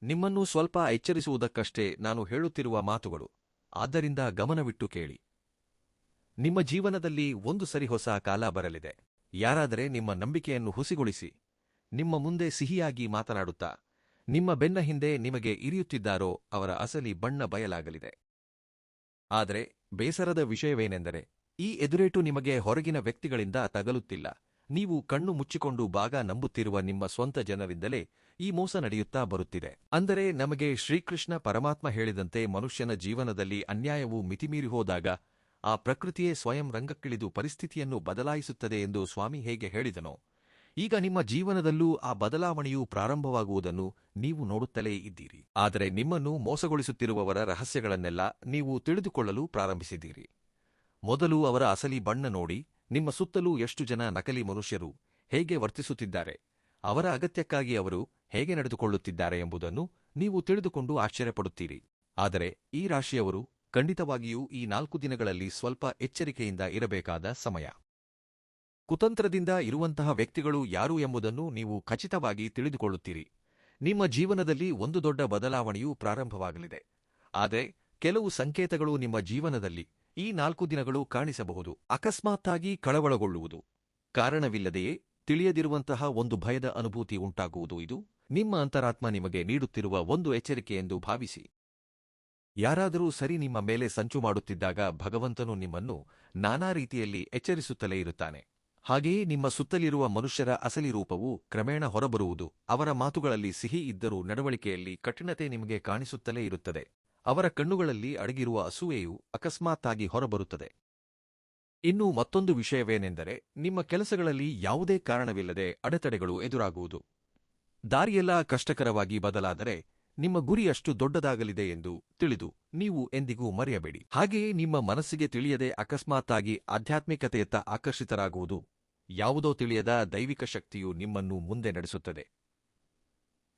ನಿಮ್ಮನ್ನು ಸ್ವಲ್ಪ ಎಚ್ಚರಿಸುವುದಕ್ಕಷ್ಟೇ ನಾನು ಹೇಳುತ್ತಿರುವ ಮಾತುಗಳು. ಆದ್ದರಿಂದ ಗಮನವಿಟ್ಟು ಕೇಳಿ. ನಿಮ್ಮ ಜೀವನದಲ್ಲಿ ಒಂದು ಸರಿ ಹೊಸ ಕಾಲ ಬರಲಿದೆ. ಯಾರಾದರೆ ನಿಮ್ಮ ನಂಬಿಕೆಯನ್ನು ಹುಸಿಗೊಳಿಸಿ ನಿಮ್ಮ ಮುಂದೆ ಸಿಹಿಯಾಗಿ ಮಾತನಾಡುತ್ತಾ ನಿಮ್ಮ ಬೆನ್ನ ಹಿಂದೆ ನಿಮಗೆ ಇರಿಯುತ್ತಿದ್ದಾರೋ ಅವರ ಅಸಲಿ ಬಣ್ಣ ಬಯಲಾಗಲಿದೆ. ಆದರೆ ಬೇಸರದ ವಿಷಯವೇನೆಂದರೆ, ಈ ಎದುರೇಟು ನಿಮಗೆ ಹೊರಗಿನ ವ್ಯಕ್ತಿಗಳಿಂದ ತಗಲುತ್ತಿಲ್ಲ. ನೀವು ಕಣ್ಣು ಮುಚ್ಚಿಕೊಂಡು ಭಾಗ ನಂಬುತ್ತಿರುವ ನಿಮ್ಮ ಸ್ವಂತ ಜನರಿಂದಲೇ ಈ ಮೋಸ ನಡೆಯುತ್ತಾ ಬರುತ್ತಿದೆ. ಅಂದರೆ ನಮಗೆ ಶ್ರೀಕೃಷ್ಣ ಪರಮಾತ್ಮ ಹೇಳಿದಂತೆ, ಮನುಷ್ಯನ ಜೀವನದಲ್ಲಿ ಅನ್ಯಾಯವು ಮಿತಿಮೀರಿ ಹೋದಾಗ ಆ ಪ್ರಕೃತಿಯೇ ಸ್ವಯಂ ರಂಗಕ್ಕಿಳಿದು ಪರಿಸ್ಥಿತಿಯನ್ನು ಬದಲಾಯಿಸುತ್ತದೆ ಎಂದು ಸ್ವಾಮಿ ಹೇಗೆ ಹೇಳಿದನೋ, ಈಗ ನಿಮ್ಮ ಜೀವನದಲ್ಲೂ ಆ ಬದಲಾವಣೆಯು ಪ್ರಾರಂಭವಾಗುವುದನ್ನು ನೀವು ನೋಡುತ್ತಲೇ ಇದ್ದೀರಿ. ಆದರೆ ನಿಮ್ಮನ್ನು ಮೋಸಗೊಳಿಸುತ್ತಿರುವವರ ರಹಸ್ಯಗಳನ್ನೆಲ್ಲ ನೀವು ತಿಳಿದುಕೊಳ್ಳಲು ಪ್ರಾರಂಭಿಸಿದ್ದೀರಿ. ಮೊದಲು ಅವರ ಅಸಲಿ ಬಣ್ಣ ನೋಡಿ, ನಿಮ್ಮ ಸುತ್ತಲೂ ಎಷ್ಟು ಜನ ನಕಲಿ ಮನುಷ್ಯರು ಹೇಗೆ ವರ್ತಿಸುತ್ತಿದ್ದಾರೆ, ಅವರ ಅಗತ್ಯಕ್ಕಾಗಿ ಅವರು ಹೇಗೆ ನಡೆದುಕೊಳ್ಳುತ್ತಿದ್ದಾರೆ ಎಂಬುದನ್ನು ನೀವು ತಿಳಿದುಕೊಂಡು ಆಶ್ಚರ್ಯಪಡುತ್ತೀರಿ. ಆದರೆ ಈ ರಾಶಿಯವರು ಖಂಡಿತವಾಗಿಯೂ ಈ 4 ದಿನಗಳಲ್ಲಿ ಸ್ವಲ್ಪ ಎಚ್ಚರಿಕೆಯಿಂದ ಇರಬೇಕಾದ ಸಮಯ. ಕುತಂತ್ರದಿಂದ ಇರುವಂತಹ ವ್ಯಕ್ತಿಗಳು ಯಾರು ಎಂಬುದನ್ನು ನೀವು ಖಚಿತವಾಗಿ ತಿಳಿದುಕೊಳ್ಳುತ್ತೀರಿ. ನಿಮ್ಮ ಜೀವನದಲ್ಲಿ ಒಂದು ದೊಡ್ಡ ಬದಲಾವಣೆಯೂ ಪ್ರಾರಂಭವಾಗಲಿದೆ. ಆದರೆ ಕೆಲವು ಸಂಕೇತಗಳು ನಿಮ್ಮ ಜೀವನದಲ್ಲಿ ಈ 4 ದಿನಗಳು ಕಾಣಿಸಬಹುದು. ಅಕಸ್ಮಾತ್ತಾಗಿ ಕಳವಳಗೊಳ್ಳುವುದು, ಕಾರಣವಿಲ್ಲದೆಯೇ ತಿಳಿಯದಿರುವಂತಹ ಒಂದು ಭಯದ ಅನುಭೂತಿ ಉಂಟಾಗುವುದು, ಇದು ನಿಮ್ಮ ಅಂತರಾತ್ಮ ನಿಮಗೆ ನೀಡುತ್ತಿರುವ ಒಂದು ಎಚ್ಚರಿಕೆ ಎಂದು ಭಾವಿಸಿ. ಯಾರಾದರೂ ಸರಿ ನಿಮ್ಮ ಮೇಲೆ ಸಂಚು ಮಾಡುತ್ತಿದ್ದಾಗ ಭಗವಂತನು ನಿಮ್ಮನ್ನು ನಾನಾ ರೀತಿಯಲ್ಲಿ ಎಚ್ಚರಿಸುತ್ತಲೇ ಇರುತ್ತಾನೆ. ಹಾಗೆಯೇ ನಿಮ್ಮ ಸುತ್ತಲಿರುವ ಮನುಷ್ಯರ ಅಸಲಿ ರೂಪವು ಕ್ರಮೇಣ ಹೊರಬರುವುದು. ಅವರ ಮಾತುಗಳಲ್ಲಿ ಸಿಹಿ ಇದ್ದರೂ ನಡವಳಿಕೆಯಲ್ಲಿ ಕಠಿಣತೆ ನಿಮಗೆ ಕಾಣಿಸುತ್ತಲೇ ಇರುತ್ತದೆ. ಅವರ ಕಣ್ಣುಗಳಲ್ಲಿ ಅಡಗಿರುವ ಅಸೂಯೆಯು ಅಕಸ್ಮಾತ್ತಾಗಿ ಹೊರಬರುತ್ತದೆ. ಇನ್ನು ಮತ್ತೊಂದು ವಿಷಯವೇನೆಂದರೆ, ನಿಮ್ಮ ಕೆಲಸಗಳಲ್ಲಿ ಯಾವುದೇ ಕಾರಣವಿಲ್ಲದೆ ಅಡೆತಡೆಗಳು ಎದುರಾಗುವುದು. ದಾರಿಯೆಲ್ಲ ಕಷ್ಟಕರವಾಗಿ ಬದಲಾದರೆ ನಿಮ್ಮ ಗುರಿಯಷ್ಟು ದೊಡ್ಡದಾಗಲಿದೆ ಎಂದು ತಿಳಿದು ನೀವು ಎಂದಿಗೂ ಮರೆಯಬೇಡಿ. ಹಾಗೆಯೇ ನಿಮ್ಮ ಮನಸ್ಸಿಗೆ ತಿಳಿಯದೆ ಅಕಸ್ಮಾತ್ತಾಗಿ ಆಧ್ಯಾತ್ಮಿಕತೆಯತ್ತ ಆಕರ್ಷಿತರಾಗುವುದು. ಯಾವುದೋ ತಿಳಿಯದ ದೈವಿಕ ಶಕ್ತಿಯು ನಿಮ್ಮನ್ನು ಮುಂದೆ ನಡೆಸುತ್ತದೆ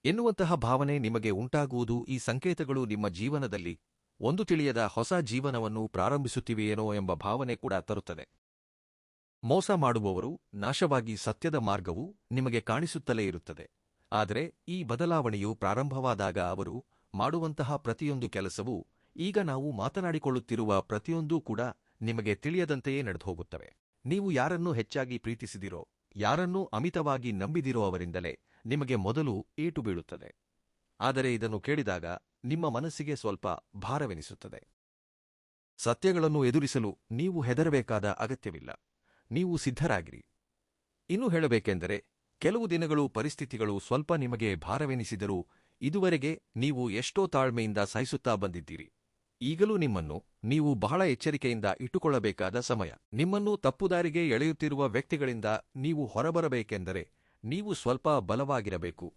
ಎನ್ನುವಂತಹ ಭಾವನೆ ನಿಮಗೆ ಉಂಟಾಗುವುದು. ಈ ಸಂಕೇತಗಳು ನಿಮ್ಮ ಜೀವನದಲ್ಲಿ ಒಂದು ತಿಳಿಯದ ಹೊಸ ಜೀವನವನ್ನು ಪ್ರಾರಂಭಿಸುತ್ತಿವೆಯೇನೋ ಎಂಬ ಭಾವನೆ ಕೂಡ ತರುತ್ತದೆ. ಮೋಸ ಮಾಡುವವರು ನಾಶವಾಗಿ ಸತ್ಯದ ಮಾರ್ಗವು ನಿಮಗೆ ಕಾಣಿಸುತ್ತಲೇ ಇರುತ್ತದೆ. ಆದರೆ ಈ ಬದಲಾವಣೆಯು ಪ್ರಾರಂಭವಾದಾಗ ಅವರು ಮಾಡುವಂತಹ ಪ್ರತಿಯೊಂದು ಕೆಲಸವೂ, ಈಗ ನಾವು ಮಾತನಾಡಿಕೊಳ್ಳುತ್ತಿರುವ ಪ್ರತಿಯೊಂದೂ ಕೂಡ ನಿಮಗೆ ತಿಳಿಯದಂತೆಯೇ ನಡೆದುಹೋಗುತ್ತವೆ. ನೀವು ಯಾರನ್ನು ಹೆಚ್ಚಾಗಿ ಪ್ರೀತಿಸಿದಿರೋ, ಯಾರನ್ನೂ ಅಮಿತವಾಗಿ ನಂಬಿದಿರೋ ಅವರಿಂದಲೇ ನಿಮಗೆ ಮೊದಲು ಏಟು ಬೀಳುತ್ತದೆ. ಆದರೆ ಇದನ್ನು ಕೇಳಿದಾಗ ನಿಮ್ಮ ಮನಸ್ಸಿಗೆ ಸ್ವಲ್ಪ ಭಾರವೆನಿಸುತ್ತದೆ. ಸತ್ಯಗಳನ್ನು ಎದುರಿಸಲು ನೀವು ಹೆದರಬೇಕಾದ ಅಗತ್ಯವಿಲ್ಲ. ನೀವು ಸಿದ್ಧರಾಗಿರಿ. ಇನ್ನೂ ಹೇಳಬೇಕೆಂದರೆ, ಕೆಲವು ದಿನಗಳು ಪರಿಸ್ಥಿತಿಗಳು ಸ್ವಲ್ಪ ನಿಮಗೆ ಭಾರವೆನಿಸಿದರೂ ಇದುವರೆಗೆ ನೀವು ಎಷ್ಟೋ ತಾಳ್ಮೆಯಿಂದ ಸಹಿಸುತ್ತಾ ಬಂದಿದ್ದೀರಿ. ಈಗಲೂ ನಿಮ್ಮನ್ನು ನೀವು ಬಹಳ ಎಚ್ಚರಿಕೆಯಿಂದ ಇಟ್ಟುಕೊಳ್ಳಬೇಕಾದ ಸಮಯ. ನಿಮ್ಮನ್ನು ತಪ್ಪುದಾರಿಗೆ ಎಳೆಯುತ್ತಿರುವ ವ್ಯಕ್ತಿಗಳಿಂದ ನೀವು ಹೊರಬರಬೇಕೆಂದರೆ ನೀವು ಸ್ವಲ್ಪ ಬಲವಾಗಿರಬೇಕು.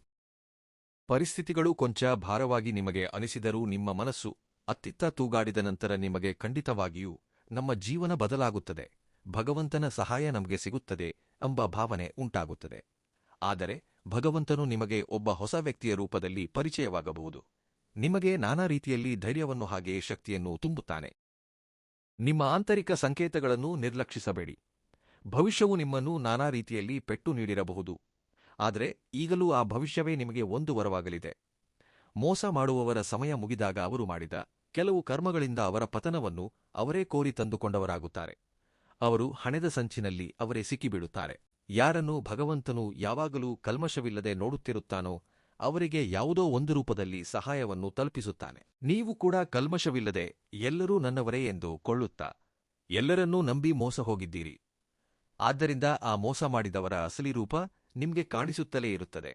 ಪರಿಸ್ಥಿತಿಗಳು ಕೊಂಚ ಭಾರವಾಗಿ ನಿಮಗೆ ಅನಿಸಿದರೂ ನಿಮ್ಮ ಮನಸ್ಸು ಅತ್ತಿತ್ತ ತೂಗಾಡಿದ ನಂತರ ನಿಮಗೆ ಖಂಡಿತವಾಗಿಯೂ ನಮ್ಮ ಜೀವನ ಬದಲಾಗುತ್ತದೆ, ಭಗವಂತನ ಸಹಾಯ ನಮಗೆ ಸಿಗುತ್ತದೆ ಎಂಬ ಭಾವನೆ ಉಂಟಾಗುತ್ತದೆ. ಆದರೆ ಭಗವಂತನು ನಿಮಗೆ ಒಬ್ಬ ಹೊಸ ವ್ಯಕ್ತಿಯ ರೂಪದಲ್ಲಿ ಪರಿಚಯವಾಗಬಹುದು. ನಿಮಗೆ ನಾನಾ ರೀತಿಯಲ್ಲಿ ಧೈರ್ಯವನ್ನು ಹಾಗೆಯೇ ಶಕ್ತಿಯನ್ನು ತುಂಬುತ್ತಾನೆ. ನಿಮ್ಮ ಆಂತರಿಕ ಸಂಕೇತಗಳನ್ನು ನಿರ್ಲಕ್ಷಿಸಬೇಡಿ. ಭವಿಷ್ಯವು ನಿಮ್ಮನ್ನು ನಾನಾ ರೀತಿಯಲ್ಲಿ ಪೆಟ್ಟು ನೀಡಿರಬಹುದು. ಆದರೆ ಈಗಲೂ ಆ ಭವಿಷ್ಯವೇ ನಿಮಗೆ ಒಂದು ವರವಾಗಲಿದೆ. ಮೋಸ ಮಾಡುವವರ ಸಮಯ ಮುಗಿದಾಗ ಅವರು ಮಾಡಿದ ಕೆಲವು ಕರ್ಮಗಳಿಂದ ಅವರ ಪತನವನ್ನು ಅವರೇ ಕೋರಿ ತಂದುಕೊಂಡವರಾಗುತ್ತಾರೆ. ಅವರು ಹಣೆದ ಸಂಚಿನಲ್ಲಿ ಅವರೇ ಸಿಕ್ಕಿಬೀಳುತ್ತಾರೆ. ಯಾರನ್ನು ಭಗವಂತನು ಯಾವಾಗಲೂ ಕಲ್ಮಶವಿಲ್ಲದೆ ನೋಡುತ್ತಿರುತ್ತಾನೋ ಅವರಿಗೆ ಯಾವುದೋ ಒಂದು ರೂಪದಲ್ಲಿ ಸಹಾಯವನ್ನು ತಲುಪಿಸುತ್ತಾನೆ. ನೀವು ಕೂಡ ಕಲ್ಮಶವಿಲ್ಲದೆ ಎಲ್ಲರೂ ನನ್ನವರೇ ಎಂದು ಕೊಳ್ಳುತ್ತಾ ಎಲ್ಲರನ್ನೂ ನಂಬಿ ಮೋಸ ಹೋಗಿದ್ದೀರಿ. ಆದ್ದರಿಂದ ಆ ಮೋಸ ಮಾಡಿದವರ ಅಸಲಿ ರೂಪ ನಿಮಗೆ ಕಾಣಿಸುತ್ತಲೇ ಇರುತ್ತದೆ.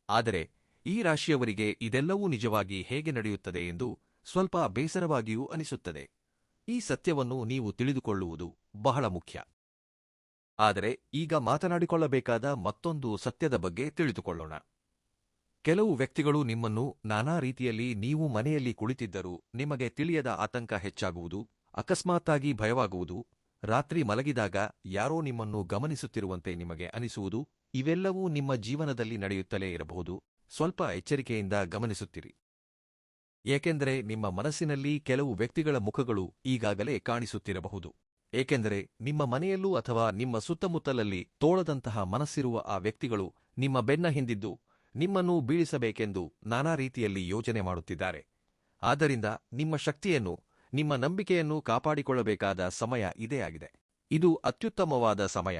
ಆದರೆ ಈ ರಾಶಿಯವರಿಗೆ ಇದೆಲ್ಲವೂ ನಿಜವಾಗಿ ಹೇಗೆ ನಡೆಯುತ್ತದೆ ಎಂದು ಸ್ವಲ್ಪ ಬೇಸರವಾಗಿಯೂ ಅನಿಸುತ್ತದೆ. ಈ ಸತ್ಯವನ್ನು ನೀವು ತಿಳಿದುಕೊಳ್ಳುವುದು ಬಹಳ ಮುಖ್ಯ. ಆದರೆ ಈಗ ಮಾತನಾಡಿಕೊಳ್ಳಬೇಕಾದ ಮತ್ತೊಂದು ಸತ್ಯದ ಬಗ್ಗೆ ತಿಳಿದುಕೊಳ್ಳೋಣ. ಕೆಲವು ವ್ಯಕ್ತಿಗಳು ನಿಮ್ಮನ್ನು ನಾನಾ ರೀತಿಯಲ್ಲಿ, ನೀವು ಮನೆಯಲ್ಲಿ ಕುಳಿತಿದ್ದರೂ ನಿಮಗೆ ತಿಳಿಯದ ಆತಂಕ ಹೆಚ್ಚಾಗುವುದು, ಅಕಸ್ಮಾತ್ತಾಗಿ ಭಯವಾಗುವುದು, ರಾತ್ರಿ ಮಲಗಿದಾಗ ಯಾರೋ ನಿಮ್ಮನ್ನು ಗಮನಿಸುತ್ತಿರುವಂತೆ ನಿಮಗೆ ಅನಿಸುವುದು, ಇವೆಲ್ಲವೂ ನಿಮ್ಮ ಜೀವನದಲ್ಲಿ ನಡೆಯುತ್ತಲೇ ಇರಬಹುದು. ಸ್ವಲ್ಪ ಎಚ್ಚರಿಕೆಯಿಂದ ಗಮನಿಸುತ್ತಿರಿ. ಏಕೆಂದರೆ ನಿಮ್ಮ ಮನಸ್ಸಿನಲ್ಲಿ ಕೆಲವು ವ್ಯಕ್ತಿಗಳ ಮುಖಗಳು ಈಗಾಗಲೇ ಕಾಣಿಸುತ್ತಿರಬಹುದು. ಏಕೆಂದರೆ ನಿಮ್ಮ ಮನೆಯಲ್ಲೂ ಅಥವಾ ನಿಮ್ಮ ಸುತ್ತಮುತ್ತಲಲ್ಲಿ ತೋಳದಂತಹ ಮನಸ್ಸಿರುವ ಆ ವ್ಯಕ್ತಿಗಳು ನಿಮ್ಮ ಬೆನ್ನ ಹಿಂದಿದ್ದು ನಿಮ್ಮನ್ನು ಬೀಳಿಸಬೇಕೆಂದು ನಾನಾ ರೀತಿಯಲ್ಲಿ ಯೋಚನೆ ಮಾಡುತ್ತಿದ್ದಾರೆ. ಆದ್ದರಿಂದ ನಿಮ್ಮ ಶಕ್ತಿಯನ್ನು, ನಿಮ್ಮ ನಂಬಿಕೆಯನ್ನು ಕಾಪಾಡಿಕೊಳ್ಳಬೇಕಾದ ಸಮಯ ಇದೇ ಆಗಿದೆ. ಇದು ಅತ್ಯುತ್ತಮವಾದ ಸಮಯ.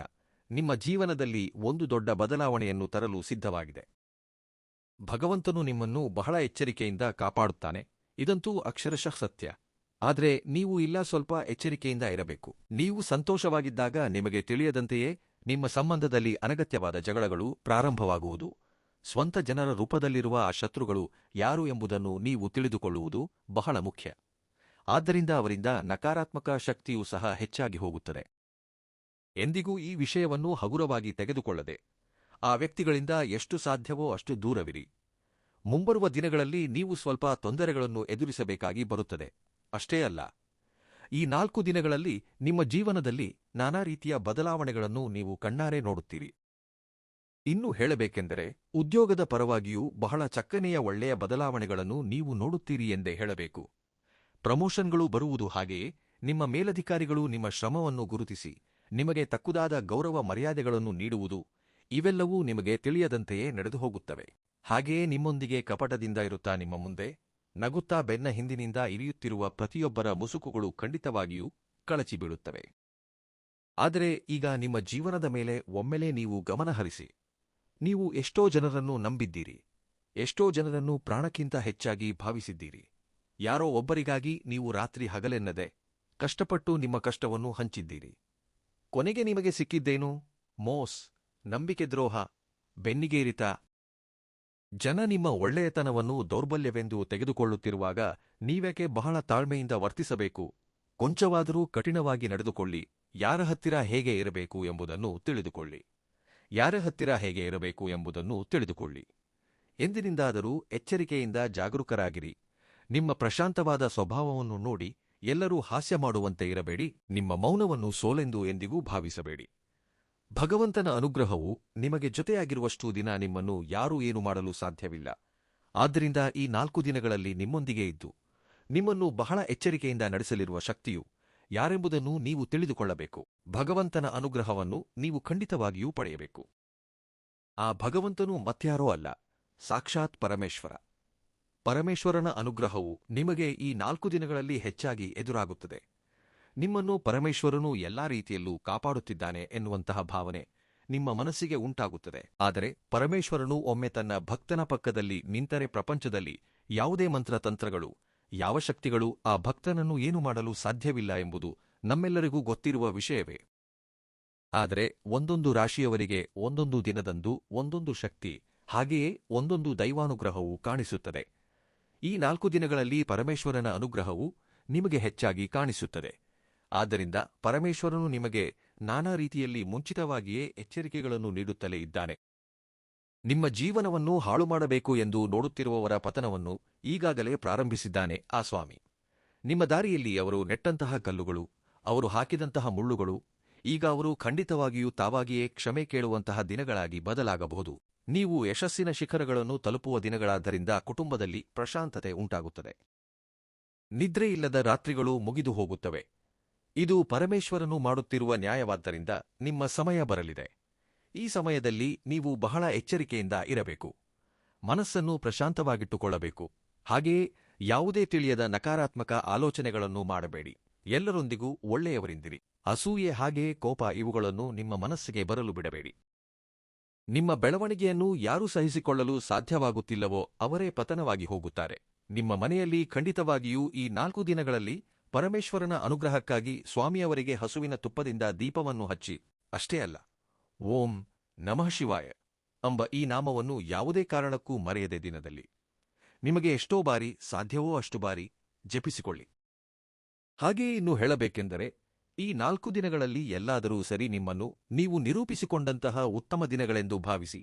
ನಿಮ್ಮ ಜೀವನದಲ್ಲಿ ಒಂದು ದೊಡ್ಡ ಬದಲಾವಣೆಯನ್ನು ತರಲು ಸಿದ್ಧವಾಗಿದೆ. ಭಗವಂತನು ನಿಮ್ಮನ್ನು ಬಹಳ ಎಚ್ಚರಿಕೆಯಿಂದ ಕಾಪಾಡುತ್ತಾನೆ. ಇದಂತೂ ಅಕ್ಷರಶಃ ಸತ್ಯ. ಆದರೆ ನೀವು ಇಲ್ಲ ಸ್ವಲ್ಪ ಎಚ್ಚರಿಕೆಯಿಂದ ಇರಬೇಕು. ನೀವು ಸಂತೋಷವಾಗಿದ್ದಾಗ ನಿಮಗೆ ತಿಳಿಯದಂತೆಯೇ ನಿಮ್ಮ ಸಂಬಂಧದಲ್ಲಿ ಅನಗತ್ಯವಾದ ಜಗಳಗಳು ಪ್ರಾರಂಭವಾಗುವುದು. ಸ್ವಂತ ಜನರ ರೂಪದಲ್ಲಿರುವ ಆ ಶತ್ರುಗಳು ಯಾರು ಎಂಬುದನ್ನು ನೀವು ತಿಳಿದುಕೊಳ್ಳುವುದು ಬಹಳ ಮುಖ್ಯ. ಆದ್ದರಿಂದ ಅವರಿಂದ ನಕಾರಾತ್ಮಕ ಶಕ್ತಿಯೂ ಸಹ ಹೆಚ್ಚಾಗಿ ಹೋಗುತ್ತದೆ. ಎಂದಿಗೂ ಈ ವಿಷಯವನ್ನು ಹಗುರವಾಗಿ ತೆಗೆದುಕೊಳ್ಳದೆ ಆ ವ್ಯಕ್ತಿಗಳಿಂದ ಎಷ್ಟು ಸಾಧ್ಯವೋ ಅಷ್ಟು ದೂರವಿರಿ. ಮುಂಬರುವ ದಿನಗಳಲ್ಲಿ ನೀವು ಸ್ವಲ್ಪ ತೊಂದರೆಗಳನ್ನು ಎದುರಿಸಬೇಕಾಗಿ ಬರುತ್ತದೆ. ಅಷ್ಟೇ ಅಲ್ಲ, ಈ 4 ದಿನಗಳಲ್ಲಿ ನಿಮ್ಮ ಜೀವನದಲ್ಲಿ ನಾನಾ ರೀತಿಯ ಬದಲಾವಣೆಗಳನ್ನು ನೀವು ಕಣ್ಣಾರೆ ನೋಡುತ್ತೀರಿ. ಇನ್ನು ಹೇಳಬೇಕೆಂದರೆ, ಉದ್ಯೋಗದ ಪರವಾಗಿಯೂ ಬಹಳ ಚಕ್ಕನೆಯ ಒಳ್ಳೆಯ ಬದಲಾವಣೆಗಳನ್ನು ನೀವು ನೋಡುತ್ತೀರಿ ಎಂದೇ ಹೇಳಬೇಕು. ಪ್ರಮೋಷನ್ಗಳು ಬರುವುದು, ಹಾಗೆಯೇ ನಿಮ್ಮ ಮೇಲಧಿಕಾರಿಗಳು ನಿಮ್ಮ ಶ್ರಮವನ್ನು ಗುರುತಿಸಿ ನಿಮಗೆ ತಕ್ಕುದಾದ ಗೌರವ ಮರ್ಯಾದೆಗಳನ್ನು ನೀಡುವುದು, ಇವೆಲ್ಲವೂ ನಿಮಗೆ ತಿಳಿಯದಂತೆಯೇ ನಡೆದು ಹೋಗುತ್ತವೆ. ಹಾಗೆಯೇ ನಿಮ್ಮೊಂದಿಗೆ ಕಪಟದಿಂದ ಇರುತ್ತಾ ನಿಮ್ಮ ಮುಂದೆ ನಗುತ್ತಾ ಬೆನ್ನ ಹಿಂದಿನಿಂದ ಇರಿಯುತ್ತಿರುವ ಪ್ರತಿಯೊಬ್ಬರ ಮುಸುಕುಗಳು ಖಂಡಿತವಾಗಿಯೂ ಕಳಚಿಬೀಳುತ್ತವೆ. ಆದರೆ ಈಗ ನಿಮ್ಮ ಜೀವನದ ಮೇಲೆ ಒಮ್ಮೆಲೇ ನೀವು ಗಮನಹರಿಸಿ. ನೀವು ಎಷ್ಟೋ ಜನರನ್ನು ನಂಬಿದ್ದೀರಿ, ಎಷ್ಟೋ ಜನರನ್ನು ಪ್ರಾಣಕ್ಕಿಂತ ಹೆಚ್ಚಾಗಿ ಭಾವಿಸಿದ್ದೀರಿ. ಯಾರೋ ಒಬ್ಬರಿಗಾಗಿ ನೀವು ರಾತ್ರಿ ಹಗಲೆನ್ನದೆ ಕಷ್ಟಪಟ್ಟು ನಿಮ್ಮ ಕಷ್ಟವನ್ನು ಹಂಚಿದ್ದೀರಿ. ಕೊನೆಗೆ ನಿಮಗೆ ಸಿಕ್ಕಿದ್ದೇನು? ಮೋಸ, ನಂಬಿಕೆ ದ್ರೋಹ, ಬೆನ್ನಿಗೇರಿತ. ಜನ ನಿಮ್ಮ ಒಳ್ಳೆಯತನವನ್ನು ದೌರ್ಬಲ್ಯವೆಂದು ತೆಗೆದುಕೊಳ್ಳುತ್ತಿರುವಾಗ ನೀವೇಕೆ ಬಹಳ ತಾಳ್ಮೆಯಿಂದ ವರ್ತಿಸಬೇಕು? ಕೊಂಚವಾದರೂ ಕಠಿಣವಾಗಿ ನಡೆದುಕೊಳ್ಳಿ. ಯಾರ ಹತ್ತಿರ ಹೇಗೆ ಇರಬೇಕು ಎಂಬುದನ್ನು ತಿಳಿದುಕೊಳ್ಳಿ. ಎಂದಿನಿಂದಾದರೂ ಎಚ್ಚರಿಕೆಯಿಂದ ಜಾಗರೂಕರಾಗಿರಿ. ನಿಮ್ಮ ಪ್ರಶಾಂತವಾದ ಸ್ವಭಾವವನ್ನು ನೋಡಿ ಎಲ್ಲರೂ ಹಾಸ್ಯ ಮಾಡುವಂತೆ ಇರಬೇಡಿ. ನಿಮ್ಮ ಮೌನವನ್ನು ಸೋಲೆಂದು ಎಂದಿಗೂ ಭಾವಿಸಬೇಡಿ. ಭಗವಂತನ ಅನುಗ್ರಹವು ನಿಮಗೆ ಜೊತೆಯಾಗಿರುವಷ್ಟು ದಿನ ನಿಮ್ಮನ್ನು ಯಾರೂ ಏನು ಮಾಡಲು ಸಾಧ್ಯವಿಲ್ಲ. ಆದ್ದರಿಂದ ಈ 4 ದಿನಗಳಲ್ಲಿ ನಿಮ್ಮೊಂದಿಗೆ ಇದ್ದು ನಿಮ್ಮನ್ನು ಬಹಳ ಎಚ್ಚರಿಕೆಯಿಂದ ನಡೆಸಲಿರುವ ಶಕ್ತಿಯು ಯಾರೆಂಬುದನ್ನು ನೀವು ತಿಳಿದುಕೊಳ್ಳಬೇಕು. ಭಗವಂತನ ಅನುಗ್ರಹವನ್ನು ನೀವು ಖಂಡಿತವಾಗಿಯೂ ಪಡೆಯಬೇಕು. ಆ ಭಗವಂತನು ಮತ್ಯಾರೋ ಅಲ್ಲ, ಸಾಕ್ಷಾತ್ ಪರಮೇಶ್ವರ. ಪರಮೇಶ್ವರನ ಅನುಗ್ರಹವು ನಿಮಗೆ ಈ 4 ದಿನಗಳಲ್ಲಿ ಹೆಚ್ಚಾಗಿ ಎದುರಾಗುತ್ತದೆ. ನಿಮ್ಮನ್ನು ಪರಮೇಶ್ವರನು ಎಲ್ಲಾ ರೀತಿಯಲ್ಲೂ ಕಾಪಾಡುತ್ತಿದ್ದಾನೆ ಎನ್ನುವಂತಹ ಭಾವನೆ ನಿಮ್ಮ ಮನಸ್ಸಿಗೆ ಉಂಟಾಗುತ್ತದೆ. ಆದರೆ ಪರಮೇಶ್ವರನು ಒಮ್ಮೆ ತನ್ನ ಭಕ್ತನ ಪಕ್ಕದಲ್ಲಿ ನಿಂತರೆ ಪ್ರಪಂಚದಲ್ಲಿ ಯಾವುದೇ ಮಂತ್ರತಂತ್ರಗಳು, ಯಾವ ಶಕ್ತಿಗಳು ಆ ಭಕ್ತನನ್ನು ಏನು ಮಾಡಲು ಸಾಧ್ಯವಿಲ್ಲ ಎಂಬುದು ನಮ್ಮೆಲ್ಲರಿಗೂ ಗೊತ್ತಿರುವ ವಿಷಯವೇ. ಆದರೆ ಒಂದೊಂದು ರಾಶಿಯವರಿಗೆ ಒಂದೊಂದು ದಿನದಂದು ಒಂದೊಂದು ಶಕ್ತಿ, ಹಾಗೆಯೇ ಒಂದೊಂದು ದೈವಾನುಗ್ರಹವು ಕಾಣಿಸುತ್ತದೆ. ಈ 4 ದಿನಗಳಲ್ಲಿ ಪರಮೇಶ್ವರನ ಅನುಗ್ರಹವು ನಿಮಗೆ ಹೆಚ್ಚಾಗಿ ಕಾಣಿಸುತ್ತದೆ. ಆದ್ದರಿಂದ ಪರಮೇಶ್ವರನು ನಿಮಗೆ ನಾನಾ ರೀತಿಯಲ್ಲಿ ಮುಂಚಿತವಾಗಿಯೇ ಎಚ್ಚರಿಕೆಗಳನ್ನು ನೀಡುತ್ತಲೇ ಇದ್ದಾನೆ. ನಿಮ್ಮ ಜೀವನವನ್ನು ಹಾಳು ಮಾಡಬೇಕು ಎಂದು ನೋಡುತ್ತಿರುವವರ ಪತನವನ್ನು ಈಗಾಗಲೇ ಪ್ರಾರಂಭಿಸಿದ್ದಾನೆ ಆ ಸ್ವಾಮಿ. ನಿಮ್ಮ ದಾರಿಯಲ್ಲಿ ಅವರು ನೆಟ್ಟಂತಹ ಕಲ್ಲುಗಳು, ಅವರು ಹಾಕಿದಂತಹ ಮುಳ್ಳುಗಳು, ಈಗ ಅವರು ಖಂಡಿತವಾಗಿಯೂ ತಾವಾಗಿಯೇ ಕ್ಷಮೆ ಕೇಳುವಂತಹ ದಿನಗಳಾಗಿ ಬದಲಾಗಬಹುದು. ನೀವು ಯಶಸ್ಸಿನ ಶಿಖರಗಳನ್ನು ತಲುಪುವ ದಿನಗಳಾದ್ದರಿಂದ ಕುಟುಂಬದಲ್ಲಿ ಪ್ರಶಾಂತತೆ ಉಂಟಾಗುತ್ತದೆ. ನಿದ್ರೆಯಿಲ್ಲದ ರಾತ್ರಿಗಳು ಮುಗಿದು ಹೋಗುತ್ತವೆ. ಇದು ಪರಮೇಶ್ವರನು ಮಾಡುತ್ತಿರುವ ನ್ಯಾಯವಾದ್ದರಿಂದ ನಿಮ್ಮ ಸಮಯ ಬರಲಿದೆ. ಈ ಸಮಯದಲ್ಲಿ ನೀವು ಬಹಳ ಎಚ್ಚರಿಕೆಯಿಂದ ಇರಬೇಕು. ಮನಸ್ಸನ್ನು ಪ್ರಶಾಂತವಾಗಿಟ್ಟುಕೊಳ್ಳಬೇಕು. ಹಾಗೆಯೇ ಯಾವುದೇ ತಿಳಿಯದ ನಕಾರಾತ್ಮಕ ಆಲೋಚನೆಗಳನ್ನು ಮಾಡಬೇಡಿ. ಎಲ್ಲರೊಂದಿಗೂ ಒಳ್ಳೆಯವರಿಂದಿರಿ. ಅಸೂಯೆ ಹಾಗೆಯೇ ಕೋಪ ಇವುಗಳನ್ನು ನಿಮ್ಮ ಮನಸ್ಸಿಗೆ ಬರಲು ಬಿಡಬೇಡಿ. ನಿಮ್ಮ ಬೆಳವಣಿಗೆಯನ್ನು ಯಾರು ಸಹಿಸಿಕೊಳ್ಳಲು ಸಾಧ್ಯವಾಗುತ್ತಿಲ್ಲವೋ ಅವರೇ ಪತನವಾಗಿ ಹೋಗುತ್ತಾರೆ. ನಿಮ್ಮ ಮನೆಯಲ್ಲಿ ಖಂಡಿತವಾಗಿಯೂ ಈ 4 ದಿನಗಳಲ್ಲಿ ಪರಮೇಶ್ವರನ ಅನುಗ್ರಹಕ್ಕಾಗಿ ಸ್ವಾಮಿಯವರಿಗೆ ಹಸುವಿನ ತುಪ್ಪದಿಂದ ದೀಪವನ್ನು ಹಚ್ಚಿ, ಅಷ್ಟೇ ಅಲ್ಲ, ಓಂ ನಮಃ ಶಿವಾಯ ಎಂಬ ಈ ನಾಮವನ್ನು ಯಾವುದೇ ಕಾರಣಕ್ಕೂ ಮರೆಯದೆ ದಿನದಲ್ಲಿ ನಿಮಗೆ ಎಷ್ಟೋ ಬಾರಿ ಸಾಧ್ಯವೋ ಅಷ್ಟು ಬಾರಿ ಜಪಿಸಿಕೊಳ್ಳಿ. ಹಾಗೆಯೇ ಇನ್ನು ಹೇಳಬೇಕೆಂದರೆ, ಈ 4 ದಿನಗಳಲ್ಲಿ ಎಲ್ಲಾದರೂ ಸರಿ ನಿಮ್ಮನ್ನು ನೀವು ನಿರೂಪಿಸಿಕೊಂಡಂತಹ ಉತ್ತಮ ದಿನಗಳೆಂದು ಭಾವಿಸಿ,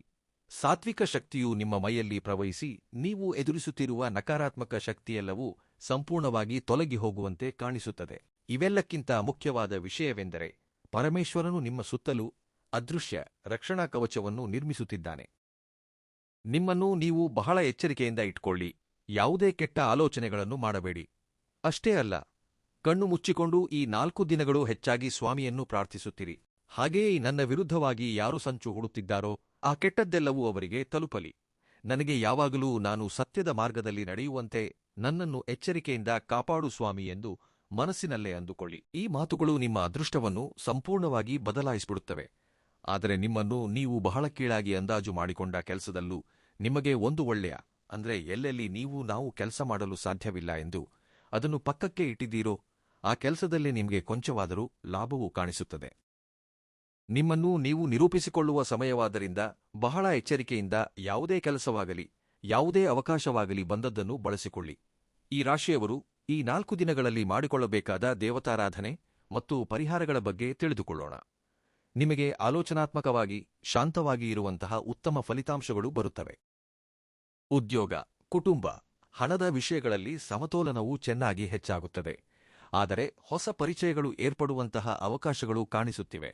ಸಾತ್ವಿಕ ಶಕ್ತಿಯು ನಿಮ್ಮ ಮೈಯಲ್ಲಿ ಪ್ರವಹಿಸಿ ನೀವು ಎದುರಿಸುತ್ತಿರುವ ನಕಾರಾತ್ಮಕ ಶಕ್ತಿಯೆಲ್ಲವೂ ಸಂಪೂರ್ಣವಾಗಿ ತೊಲಗಿ ಹೋಗುವಂತೆ ಕಾಣಿಸುತ್ತದೆ. ಇವೆಲ್ಲಕ್ಕಿಂತ ಮುಖ್ಯವಾದ ವಿಷಯವೆಂದರೆ, ಪರಮೇಶ್ವರನು ನಿಮ್ಮ ಸುತ್ತಲೂ ಅದೃಶ್ಯ ರಕ್ಷಣಾ ಕವಚವನ್ನು ನಿರ್ಮಿಸುತ್ತಿದ್ದಾನೆ. ನಿಮ್ಮನ್ನು ನೀವು ಬಹಳ ಎಚ್ಚರಿಕೆಯಿಂದ ಇಟ್ಕೊಳ್ಳಿ. ಯಾವುದೇ ಕೆಟ್ಟ ಆಲೋಚನೆಗಳನ್ನು ಮಾಡಬೇಡಿ. ಅಷ್ಟೇ ಅಲ್ಲ, ಕಣ್ಣು ಮುಚ್ಚಿಕೊಂಡು ಈ 4 ದಿನಗಳು ಹೆಚ್ಚಾಗಿ ಸ್ವಾಮಿಯನ್ನು ಪ್ರಾರ್ಥಿಸುತ್ತಿರಿ. ಹಾಗೆಯೇ ನನ್ನ ವಿರುದ್ಧವಾಗಿ ಯಾರು ಸಂಚು ಹೂಡುತ್ತಿದ್ದಾರೋ ಆ ಕೆಟ್ಟದ್ದೆಲ್ಲವೂ ಅವರಿಗೆ ತಲುಪಲಿ. ನನಗೆ ಯಾವಾಗಲೂ ನಾನು ಸತ್ಯದ ಮಾರ್ಗದಲ್ಲಿ ನಡೆಯುವಂತೆ ನನ್ನನ್ನು ಎಚ್ಚರಿಕೆಯಿಂದ ಕಾಪಾಡು ಸ್ವಾಮಿ ಎಂದು ಮನಸ್ಸಿನಲ್ಲೇ ಅಂದುಕೊಳ್ಳಿ. ಈ ಮಾತುಗಳು ನಿಮ್ಮ ಅದೃಷ್ಟವನ್ನು ಸಂಪೂರ್ಣವಾಗಿ ಬದಲಾಯಿಸಿಬಿಡುತ್ತವೆ. ಆದರೆ ನಿಮ್ಮನ್ನು ನೀವು ಬಹಳ ಕೀಳಾಗಿ ಅಂದಾಜು ಮಾಡಿಕೊಂಡ ಕೆಲಸದಲ್ಲೂ ನಿಮಗೆ ಒಂದು ಒಳ್ಳೆಯ, ಅಂದ್ರೆ ಎಲ್ಲೆಲ್ಲಿ ನಾವು ಕೆಲಸ ಮಾಡಲು ಸಾಧ್ಯವಿಲ್ಲ ಎಂದು ಅದನ್ನು ಪಕ್ಕಕ್ಕೆ ಇಟ್ಟಿದ್ದೀರೋ ಆ ಕೆಲಸದಲ್ಲಿ ನಿಮಗೆ ಕೊಂಚವಾದರೂ ಲಾಭವೂ ಕಾಣಿಸುತ್ತದೆ. ನಿಮ್ಮನ್ನು ನೀವು ನಿರೂಪಿಸಿಕೊಳ್ಳುವ ಸಮಯವಾದ್ದರಿಂದ ಬಹಳ ಎಚ್ಚರಿಕೆಯಿಂದ ಯಾವುದೇ ಕೆಲಸವಾಗಲಿ, ಯಾವುದೇ ಅವಕಾಶವಾಗಲಿ ಬಂದದ್ದನ್ನು ಬಳಸಿಕೊಳ್ಳಿ. ಈ ರಾಶಿಯವರು ಈ 4 ದಿನಗಳಲ್ಲಿ ಮಾಡಿಕೊಳ್ಳಬೇಕಾದ ದೇವತಾರಾಧನೆ ಮತ್ತು ಪರಿಹಾರಗಳ ಬಗ್ಗೆ ತಿಳಿದುಕೊಳ್ಳೋಣ. ನಿಮಗೆ ಆಲೋಚನಾತ್ಮಕವಾಗಿ ಶಾಂತವಾಗಿ ಇರುವಂತಹ ಉತ್ತಮ ಫಲಿತಾಂಶಗಳು ಬರುತ್ತವೆ. ಉದ್ಯೋಗ, ಕುಟುಂಬ, ಹಣದ ವಿಷಯಗಳಲ್ಲಿ ಸಮತೋಲನವು ಚೆನ್ನಾಗಿ ಹೆಚ್ಚಾಗುತ್ತದೆ. ಆದರೆ ಹೊಸ ಪರಿಚಯಗಳು ಏರ್ಪಡುವಂತಹ ಅವಕಾಶಗಳು ಕಾಣಿಸುತ್ತಿವೆ.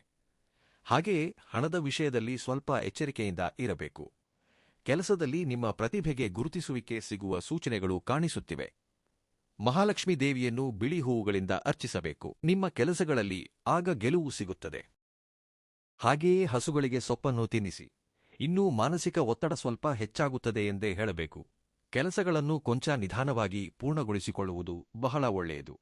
ಹಾಗೆಯೇ ಹಣದ ವಿಷಯದಲ್ಲಿ ಸ್ವಲ್ಪ ಎಚ್ಚರಿಕೆಯಿಂದ ಇರಬೇಕು. ಕೆಲಸದಲ್ಲಿ ನಿಮ್ಮ ಪ್ರತಿಭೆಗೆ ಗುರುತಿಸುವಿಕೆ ಸಿಗುವ ಸೂಚನೆಗಳು ಕಾಣಿಸುತ್ತಿವೆ. ಮಹಾಲಕ್ಷ್ಮೀ ದೇವಿಯನ್ನು ಬಿಳಿ ಹೂವುಗಳಿಂದ ಅರ್ಚಿಸಬೇಕು. ನಿಮ್ಮ ಕೆಲಸಗಳಲ್ಲಿ ಆಗ ಗೆಲುವು ಸಿಗುತ್ತದೆ. ಹಾಗೆಯೇ ಹಸುಗಳಿಗೆ ಸೊಪ್ಪನ್ನು ತಿನ್ನಿಸಿ. ಇನ್ನೂ ಮಾನಸಿಕ ಒತ್ತಡ ಸ್ವಲ್ಪ ಹೆಚ್ಚಾಗುತ್ತದೆ ಎಂದೇ ಹೇಳಬೇಕು. ಕೆಲಸಗಳನ್ನು ಕೊಂಚ ನಿಧಾನವಾಗಿ ಪೂರ್ಣಗೊಳಿಸಿಕೊಳ್ಳುವುದು ಬಹಳ ಒಳ್ಳೆಯದು.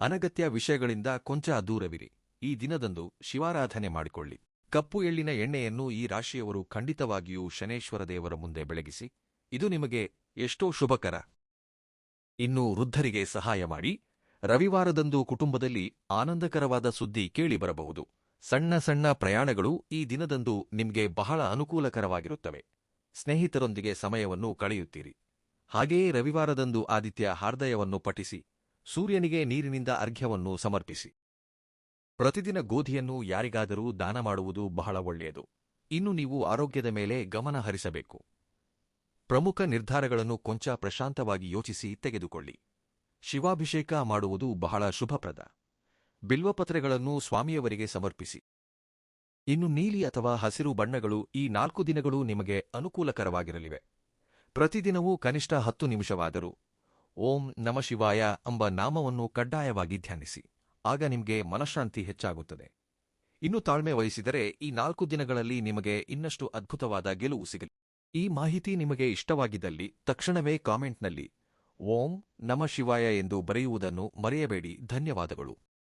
ಅನಗತ್ಯ ವಿಷಯಗಳಿಂದ ಕೊಂಚ ದೂರವಿರಿ. ಈ ದಿನದಂದು ಶಿವಾರಾಧನೆ ಮಾಡಿಕೊಳ್ಳಿ. ಕಪ್ಪು ಎಳ್ಳಿನ ಎಣ್ಣೆಯನ್ನು ಈ ರಾಶಿಯವರು ಖಂಡಿತವಾಗಿಯೂ ಶನೇಶ್ವರ ದೇವರ ಮುಂದೆ ಬೆಳಗಿಸಿ. ಇದು ನಿಮಗೆ ಎಷ್ಟೋ ಶುಭಕರ. ಇನ್ನು ವೃದ್ಧರಿಗೆ ಸಹಾಯ ಮಾಡಿ. ರವಿವಾರದಂದು ಕುಟುಂಬದಲ್ಲಿ ಆನಂದಕರವಾದ ಸುದ್ದಿ ಕೇಳಿಬರಬಹುದು. ಸಣ್ಣ ಸಣ್ಣ ಪ್ರಯಾಣಗಳು ಈ ದಿನದಂದು ನಿಮಗೆ ಬಹಳ ಅನುಕೂಲಕರವಾಗಿರುತ್ತವೆ. ಸ್ನೇಹಿತರೊಂದಿಗೆ ಸಮಯವನ್ನು ಕಳೆಯುತ್ತೀರಿ. ಹಾಗೆಯೇ ರವಿವಾರದಂದು ಆದಿತ್ಯ ಹಾರ್ದಯವನ್ನು ಪಠಿಸಿ ಸೂರ್ಯನಿಗೆ ನೀರಿನಿಂದ ಅರ್ಘ್ಯವನ್ನು ಸಮರ್ಪಿಸಿ. ಪ್ರತಿದಿನ ಗೋಧಿಯನ್ನು ಯಾರಿಗಾದರೂ ದಾನ ಮಾಡುವುದು ಬಹಳ ಒಳ್ಳೆಯದು. ಇನ್ನು ನೀವು ಆರೋಗ್ಯದ ಮೇಲೆ ಗಮನ ಹರಿಸಬೇಕು. ಪ್ರಮುಖ ನಿರ್ಧಾರಗಳನ್ನು ಕೊಂಚ ಪ್ರಶಾಂತವಾಗಿ ಯೋಚಿಸಿ ತೆಗೆದುಕೊಳ್ಳಿ. ಶಿವಾಭಿಷೇಕ ಮಾಡುವುದು ಬಹಳ ಶುಭಪ್ರದ. ಬಿಲ್ವಪತ್ರೆಗಳನ್ನು ಸ್ವಾಮಿಯವರಿಗೆ ಸಮರ್ಪಿಸಿ. ಇನ್ನು ನೀಲಿ ಅಥವಾ ಹಸಿರು ಬಣ್ಣಗಳು ಈ 4 ದಿನಗಳು ನಿಮಗೆ ಅನುಕೂಲಕರವಾಗಿರಲಿವೆ. ಪ್ರತಿದಿನವೂ ಕನಿಷ್ಠ 10 ನಿಮಿಷವಾದರೂ ಓಂ ನಮ ಶಿವಾಯ ಎಂಬ ನಾಮವನ್ನು ಕಡ್ಡಾಯವಾಗಿ ಧ್ಯಾನಿಸಿ. ಆಗ ನಿಮಗೆ ಮನಃಶಾಂತಿ ಹೆಚ್ಚಾಗುತ್ತದೆ. ಇನ್ನು ತಾಳ್ಮೆ ವಹಿಸಿದರೆ ಈ 4 ದಿನಗಳಲ್ಲಿ ನಿಮಗೆ ಇನ್ನಷ್ಟು ಅದ್ಭುತವಾದ ಗೆಲುವು ಸಿಗಲಿ. ಈ ಮಾಹಿತಿ ನಿಮಗೆ ಇಷ್ಟವಾಗಿದ್ದಲ್ಲಿ ತಕ್ಷಣವೇ ಕಾಮೆಂಟ್ನಲ್ಲಿ ಓಂ ನಮ ಶಿವಾಯ ಎಂದು ಬರೆಯುವುದನ್ನು ಮರೆಯಬೇಡಿ. ಧನ್ಯವಾದಗಳು.